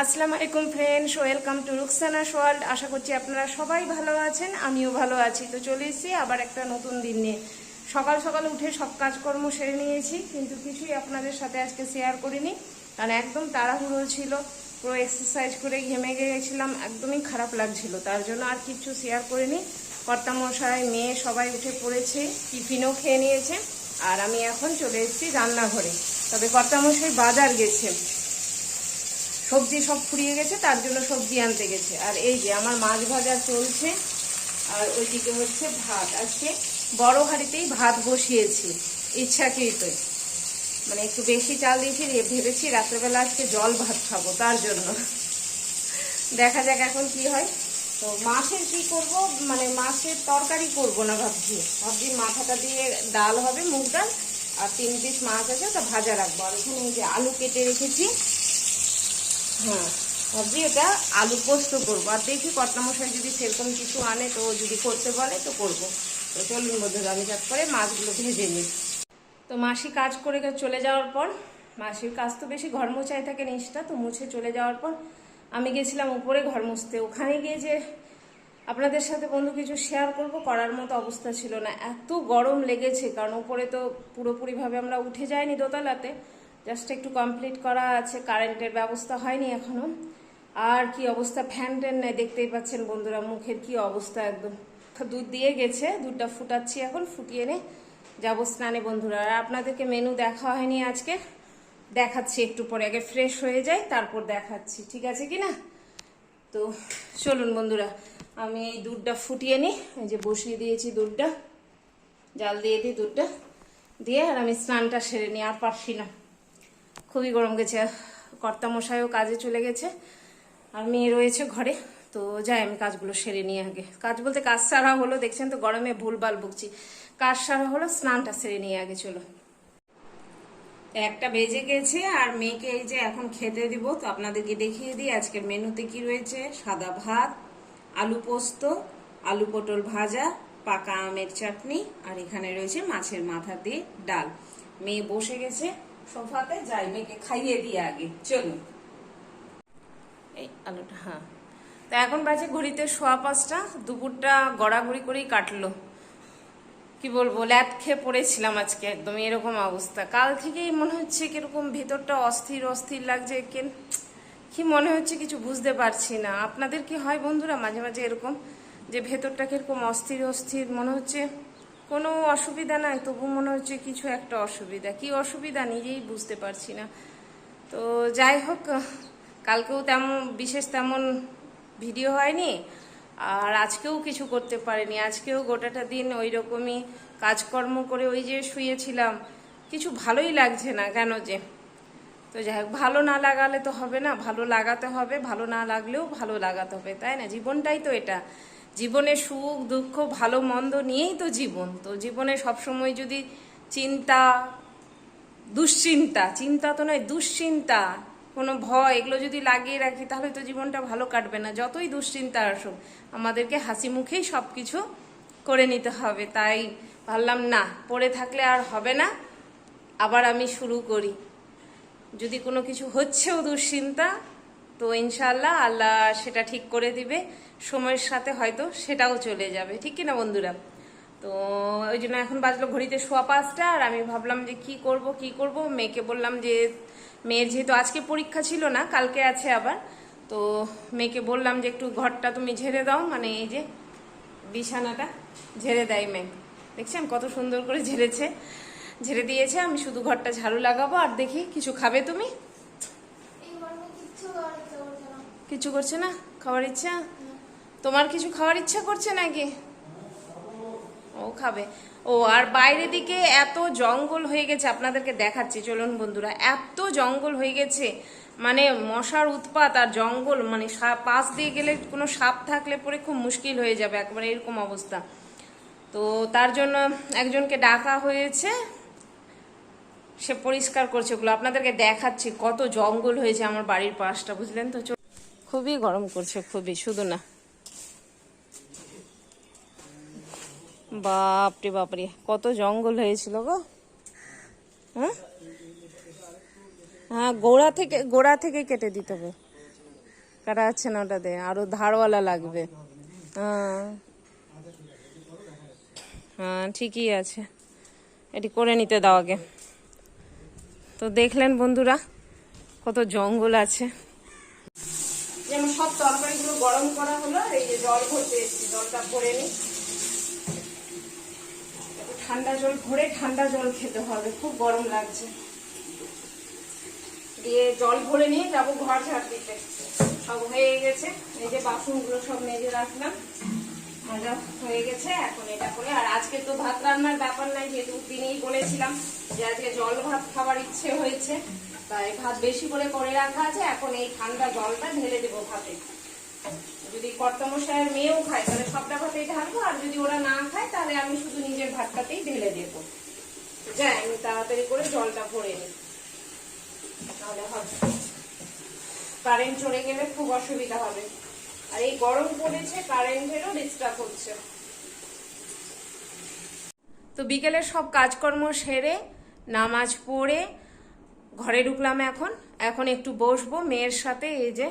আসসালামু আলাইকুম friends, welcome to রুকসানাস world. আশা করছি আপনারা সবাই ভালো আছেন, আমিও ভালো আছি। তো চলে এসেছি আবার একটা নতুন দিন নিয়ে। সকাল সকাল উঠে সব কাজকর্ম সেরে নিয়েছি, কিন্তু কিছুই আপনাদের সাথে আজকে শেয়ার করিনি, কারণ একদম তাড়াহুড়ো ছিল। পুরো এক্সারসাইজ করে ঘেমে গিয়েছিলাম, একদমই খারাপ লাগছিল, তার জন্য আর কিছু শেয়ার করিনি। কর্তামশাই, মেয়ে সবাই উঠে পড়েছে, টিফিনও খেয়ে নিয়েছে, আর আমি এখন চলে এসেছি রান্নাঘরে। তবে কর্তামশাই বাজার গেছে, সবজি সব ফুরিয়ে গেছে, তার জন্য সবজি আনতে গেছে। আর এই যে আমার মাছ ভাজা চলছে, আর ওইদিকে হচ্ছে ভাত। আজকে বড় হাঁড়িতেই ভাত বসিয়েছি ইচ্ছাকৃত, মানে একটু বেশি চাল দিয়েছি, ভেবেছি রাত্রেবেলা আজকে জল ভাত খাবো, তার জন্য। দেখা যাক এখন কি হয়। তো মাছের কি করব, মানে মাছের তরকারি করব না, ভাবছি মাথাটা দিয়ে ডাল হবে, মুগ ডাল, আর 3 পিস মাছ আছে, ওটা ভাজা রাখবো। আর এখানে এই যে আলু কেটে রেখেছি, হ্যাঁ ভাবছি এটা আলু পোস্ত করবো। আর দেখি কর্তামশাই যদি সেরকম কিছু আনে, তো যদি করতে বলে তো করবো। তো চলুন বন্ধুরা, আমি যাক করে মাছগুলো ভেজে নিই। তো মাসি কাজ করে চলে যাওয়ার পর, মাসির কাজ তো বেশি ঘর মোছাই থাকে নিচটা, তো মুছে চলে যাওয়ার পর আমি গেছিলাম উপরে ঘর মুছতে। ওখানে গিয়ে যে আপনাদের সাথে বন্ধু কিছু শেয়ার করব, করার মতো অবস্থা ছিল না, এত গরম লেগেছে। কারণ উপরে তো পুরোপুরিভাবে আমরা উঠে যাইনি দোতলাতে, জাস্ট একটু কমপ্লিট করা আছে, কারেন্টের ব্যবস্থা হয়নি এখনো। আর কি অবস্থা, ফ্যান ট্যান নেই, দেখতেই পাচ্ছেন বন্ধুরা মুখের কি অবস্থা একদম। দুধ দিয়ে গেছে, দুধটা ফুটাচ্ছি এখন, ফুটিয়ে নে যাবো স্নানে বন্ধুরা। আর আপনাদেরকে মেনু দেখা হয়নি আজকে, দেখাচ্ছি একটু পরে, আগে ফ্রেশ হয়ে যাই তারপর দেখাচ্ছি, ঠিক আছে কি না? তো চলুন বন্ধুরা, আমি এই দুধটা ফুটিয়ে নিই। এই যে বসিয়ে দিয়েছি দুধটা, জাল দিয়ে দিই দুধটা দিয়ে, আর আমি স্নানটা সেরে নিই, আর পারছি না, খুবই গরম গেছে। কর্তামশাইও কাজে চলে গেছে, আর মেয়ে রয়েছে ঘরে। তো যাই, আমি কাজগুলো সেরে নিয়ে আগে, কাজ বলতে কাজ সারা হলো, দেখছেন তো গরমে ভুলভাল বকছি, কাজ সারা হলো, স্নানটা সেরে নিয়ে আগে চলো। 1টা বেজে গেছে, আর মেয়েকে এই যে এখন খেতে দিব। তো আপনাদেরকে দেখিয়ে দিই আজকের মেনুতে কি রয়েছে। সাদা ভাত, আলু পোস্ত, আলু পটল ভাজা, পাকা আমের চাটনি, আর এখানে রয়েছে মাছের মাথা দিয়ে ডাল। মেয়ে বসে গেছে সোফাতে, যাই মেয়েকে খাইয়ে দিয়ে আগে, চলুন। এই আলুটা, হ্যাঁ। তো এখন বাজে ঘড়িতে 5:15, দুপুরটা গড়াগড়ি করেই কাটলো। কি বলবো, ল্যাদ খেয়ে পড়েছিলাম আজকে, একদম এরকম অবস্থা। কাল থেকেই মনে হচ্ছে কিরকম ভেতরটা অস্থির অস্থির লাগছে, কি মনে হচ্ছে কিছু বুঝতে পারছি না। আপনাদের কি হয় বন্ধুরা মাঝে মাঝে এরকম, যে ভেতরটা কিরকম অস্থির অস্থির মনে হচ্ছে? কোনো অসুবিধা নাই, তবু মনে হচ্ছে কিছু একটা অসুবিধা, কি অসুবিধা নিজেই বুঝতে পারছি না। তো যাই হোক, কালকেও তেমন ভিডিও হয়নি, আর আজকেও কিছু করতে পারিনি। আজকেও গোটাটা দিন ওই রকমই কাজকর্ম করে ওই যে শুয়েছিলাম, কিছু ভালোই লাগছে না কেন যে। তো যাই হোক, ভালো না লাগালে তো হবে না, ভালো লাগাতে হবে, ভালো না লাগলেও ভালো লাগাতে হবে, তাই না? জীবনটাই তো এটা, জীবনে সুখ দুঃখ ভালো মন্দ নিয়েই তো জীবন। তো জীবনে সবসময় যদি চিন্তা চিন্তা তো নয়, দুশ্চিন্তা, কোনো ভয়, এগুলো যদি লাগিয়ে রাখি, তাহলে তো জীবনটা ভালো কাটবে না। যতই দুশ্চিন্তা আসুক, আমাদেরকে হাসি মুখেই সব কিছু করে নিতে হবে। তাই ভাবলাম না, পড়ে থাকলে আর হবে না, আবার আমি শুরু করি। যদি কোনো কিছু হচ্ছেও দুশ্চিন্তা, তো ইনশাল্লাহ আল্লাহ সেটা ঠিক করে দিবে, সময়ের সাথে হয়তো সেটাও চলে যাবে, ঠিক কিনা বন্ধুরা? তো ওই জন্য এখন বাজলো ঘড়িতে 5:15, আর আমি ভাবলাম যে কি করব। মেয়েকে বললাম যে, মেয়ের যেহেতু আজকে পরীক্ষা ছিল না, কালকে আছে আবার, তো মেয়েকে বললাম যে একটু ঘরটা তুমি ঝেড়ে দাও, মানে এই যে বিছানাটা ঝেড়ে দেয় মেয়ে, দেখছেন কত সুন্দর করে ঝেড়ে দিয়েছে। আমি শুধু ঘরটা ঝাড়ু লাগাবো। আর দেখি, কিছু খাবে তুমি? কিছু করছে না খাওয়ার ইচ্ছা? তোমার কিছু খাওয়ার ইচ্ছা করছে নাকি? ও খাবে। ও, আর বাইরে দিকে এত জঙ্গল হয়ে গেছে, আপনাদেরকে দেখাচ্ছি চলুন বন্ধুরা। এত জঙ্গল হয়ে গেছে, মানে মশার উৎপাত আর জঙ্গল, মানে পাশ দিয়ে গেলে কোনো সাপ থাকলে পরে খুব মুশকিল হয়ে যাবে, একবারে এরকম অবস্থা। তো তার জন্য একজনকে ডাকা হয়েছে, সে পরিষ্কার করছে ওগুলো। আপনাদেরকে দেখাচ্ছি কত জঙ্গল হয়েছে আমার বাড়ির পাশটা, বুঝলেন তো? খুবই গরম করছে, খুবই, শুধু না, বাপরে বাপরে কত জঙ্গল হয়েছিল গো। হ্যাঁ, গোড়া থেকে কেটে দিতে হবে। কাটা যাচ্ছে না ওটাতে, আরো ধারওয়ালা লাগবে। হ্যাঁ হ্যাঁ ঠিকই আছে, এটি করে নিতে দাও আগে। তো দেখলেন বন্ধুরা কত জঙ্গল আছে। যেমন সব তরকারিগুলো গরম করা হলো, আর এই যে জল ভরতে এসেছি, জলটা ভরে নিই। ঠান্ডা জল ভরে ঠান্ডা জল খেতে হবে, খুব গরম লাগছে। দিয়ে জল ভরে নিয়ে যাবো ঘর ঝাড় দিতে। সব হয়ে গেছে, এই যে বাসনগুলো সব মেজে রাখলাম, মজা হয়ে গেছে। এখন এটা করে, আর আজকে তো ভাত রান্নার ব্যাপার নাই, যেহেতু দিনেই বলেছিলাম যে আজকে জল ভাত খাবার ইচ্ছে হয়েছে, তাই ভাত বেশি করে করে রাখা আছে। এখন এই ঠান্ডা জলটা ঢেলে দেবো ভাতে। যদি কর্তামশাইয়ের মেয়েও খায় তাহলে সবটা ভাতেই ঢালবো, আর যদি ওরা না খায় তাহলে আমি শুধু নিজের ভাতটাতেই ঢেলে দেবো। যাই আমি তাড়াতাড়ি করে জলটা ভরে নিই, তাহলে হবে। কারেন্ট চলে গেলে খুব অসুবিধা হবে, আর এই গরম পড়েছে, কারেন্টেরও ডিস্টার্ব হচ্ছে। তো বিকেলের সব কাজকর্ম সেরে নামাজ পড়ে ঘরে ঢুকলাম। এখন একটু বসবো মেয়ের সাথে। এই যে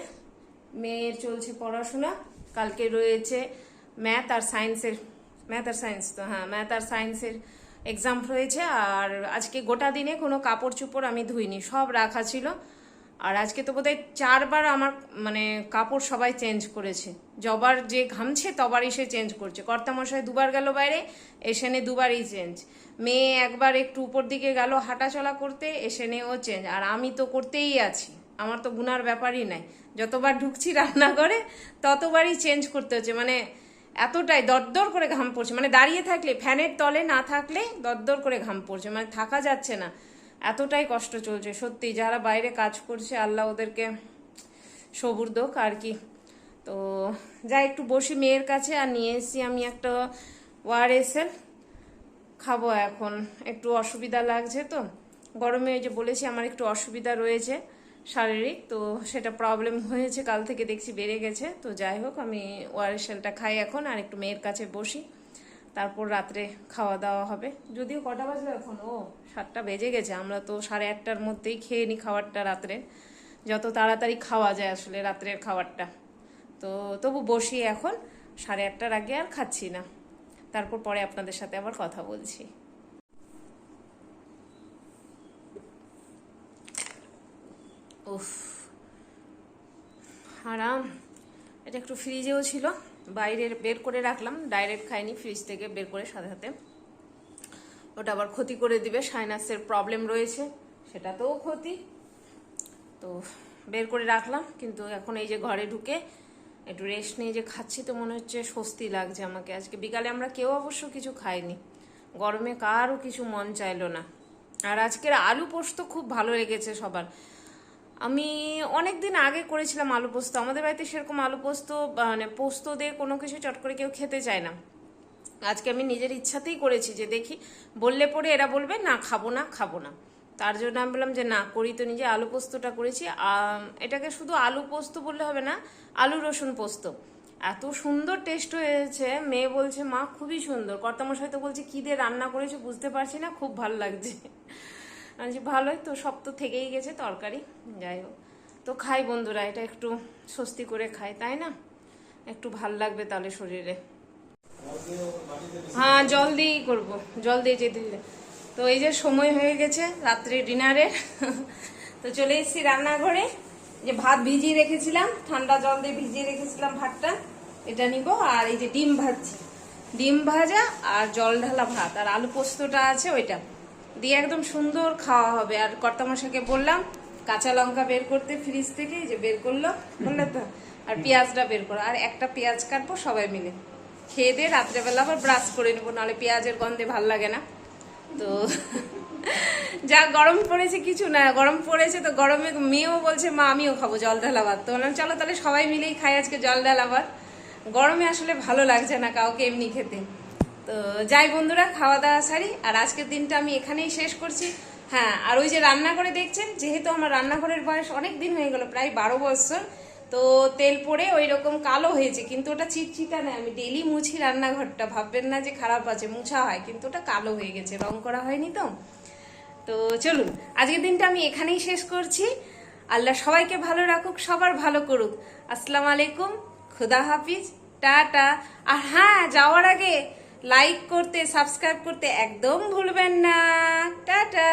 মেয়ের চলছে পড়াশোনা, কালকে রয়েছে ম্যাথ আর সায়েন্সের এক্সাম রয়েছে। আর আজকে গোটা দিনে কোনো কাপড় চোপড় আমি ধুইনি, সব রাখা ছিল। আর আজকে তো বোধহয় 4 বার আমার কাপড় সবাই চেঞ্জ করেছে। যবার যে ঘামছে তবারই সে চেঞ্জ করছে। কর্তামশাই 2 বার গেল বাইরে, এসে নে 2 বারই চেঞ্জ। মেয়ে একবার একটু উপর দিকে গেল হাঁটাচলা করতে, এসে নে ও চেঞ্জ। আর আমি তো করতেই আছি, আমার তো গুনার ব্যাপারই নাই। যতবার ঢুকছি রান্নাঘরে ততবারই চেঞ্জ করতে হচ্ছে। এতটাই দরদর করে ঘাম পড়ছে, দাঁড়িয়ে থাকলে, ফ্যানের তলে না থাকলে দরদর করে ঘাম পড়ছে, থাকা যাচ্ছে না, এতটাই কষ্ট চলছে সত্যি। যারা বাইরে কাজ করছে আল্লাহ ওদেরকে সবুর দোক আর কি। তো যাই একটু বসি মেয়ের কাছে। আর নিয়ে এসেছি আমি একটা ORSL, খাবো এখন। একটু অসুবিধা লাগছে তো গরমে, ওই যে বলেছি আমার একটু অসুবিধা রয়েছে শারীরিক, তো সেটা প্রবলেম হয়েছে, কাল থেকে দেখছি বেড়ে গেছে। তো যাই হোক আমি ORSLটা খাই এখন, আর একটু মেয়ের কাছে বসি, তারপর রাত্রে খাওয়া দাওয়া হবে। যদিও কটা বাজলো এখন, 7টা বেজে গেছে। আমরা তো 8:30টার মধ্যেই খেয়ে নিই খাবারটা রাত্রে, যত তাড়াতাড়ি খাওয়া যায় আসলে রাত্রের খাবারটা। তো তবু বসি এখন, 8:30টার আগে আর খাচ্ছি না। তারপর পরে আপনাদের সাথে আবার কথা বলছি। উফ আরাম। এটা একটু ফ্রিজেও ছিল, বাইরে বের করে রাখলাম, ডাইরেক্ট খাইনি, ফ্রিজ থেকে বের করে সাথে সাথে। ওটা আবার ক্ষতি করে দিবে, সাইনাসের প্রবলেম রয়েছে, সেটাতেও ক্ষতি। তো বের করে রাখলাম, কিন্তু এখন এই যে ঘরে ঢুকে একটু রেস্ট নিয়ে যে খাচ্ছি, তো মনে হচ্ছে স্বস্তি লাগছে আমাকে। আজকে বিকালে আমরা কেউ অবশ্য কিছু খাইনি, গরমে কারও কিছু মন চাইলো না। আর আজকের আলু পোস্ত খুব ভালো লেগেছে সবার। আমি অনেক দিন আগে করেছিলাম আলু পোস্ত, আমাদের বাড়িতে সেরকম আলু পোস্ত পোস্ত দিয়ে কোনো কিছু চট করে কেউ খেতে চায় না। আজকে আমি নিজের ইচ্ছাতেই করেছি, যে দেখি বললে পরে এরা বলবে না খাবো না, তার জন্য আমি বললাম যে না করি। তো নিজে আলু পোস্তটা করেছি। এটাকে শুধু আলু পোস্ত বললে হবে না, আলু রসুন পোস্ত। এত সুন্দর টেস্ট হয়েছে, মেয়ে বলছে মা খুবই সুন্দর। কর্তামশাই তো বলছে কি দিয়ে রান্না করেছো বুঝতে পারছি না, খুব ভালো লাগছে। আমি ভালোই তো, সব তো থেকেই গেছে তরকারি। যাই হোক, তো খাই বন্ধুরা, এটা একটু স্বস্তি করে খাই, তাই না? একটু ভাল লাগবে তাহলে শরীরে। হ্যাঁ জল দিয়েই করবো, জল দিয়ে যেতে দিলে। তো এই যে সময় হয়ে গেছে রাত্রে ডিনারের, তো চলে এসেছি রান্নাঘরে। যে ভাত ভিজিয়ে রেখেছিলাম, ঠান্ডা জল দিয়ে ভিজিয়ে রেখেছিলাম ভাতটা, এটা নিব। আর এই যে ডিম ভাজছি, ডিম ভাজা আর জল ঢালা ভাত, আর আলু পোস্তটা আছে ওইটা দিয়ে একদম সুন্দর খাওয়া হবে। আর কর্তামশাকে বললাম কাঁচা লঙ্কা বের করতে ফ্রিজ থেকে, যে বের করলো, বললে তো। আর পেঁয়াজটা বের করো, আর একটা পেঁয়াজ কাটবো সবাই মিলে। খেয়ে দিয়ে রাত্রেবেলা আবার ব্রাশ করে নেবো, নাহলে পেঁয়াজের গন্ধে ভাল লাগে না। তো যা গরম পড়েছে, কিছু না গরম পড়েছে তো গরমে মেয়েও বলছে মা আমিও খাবো জল ঢালা ভাত। তো বললাম চলো তাহলে সবাই মিলেই খাই আজকে জল ঢালা ভাত। গরমে আসলে ভালো লাগছে না কাউকে এমনি খেতে। তো যাই বন্ধুরা, খাওয়া দাওয়া সারি, আর আজকের দিনটা আমি এখানেই শেষ করছি। হ্যাঁ, আর ওই যে রান্নাঘরে দেখছেন, যেহেতু আমার রান্নাঘরের বয়স অনেক দিন হয়ে গেল, প্রায় 12 বছর, তো তেল পড়ে ওই রকম কালো হয়েছে, কিন্তু ওটা চিটচিটা নেই। আমি ডেলি মুছি রান্নাঘরটা, ভাববেন না যে খারাপ আছে, মুছা হয়, কিন্তু ওটা কালো হয়ে গেছে, রং করা হয়নি তো। তো চলুন আজকের দিনটা আমি এখানেই শেষ করছি। আল্লাহ সবাইকে ভালো রাখুক, সবার ভালো করুক। আসসালামু আলাইকুম, খুদা হাফিজ, টাটা। আর হ্যাঁ, যাওয়ার আগে লাইক করতে, সাবস্ক্রাইব করতে একদম ভুলবেন না। টাটা।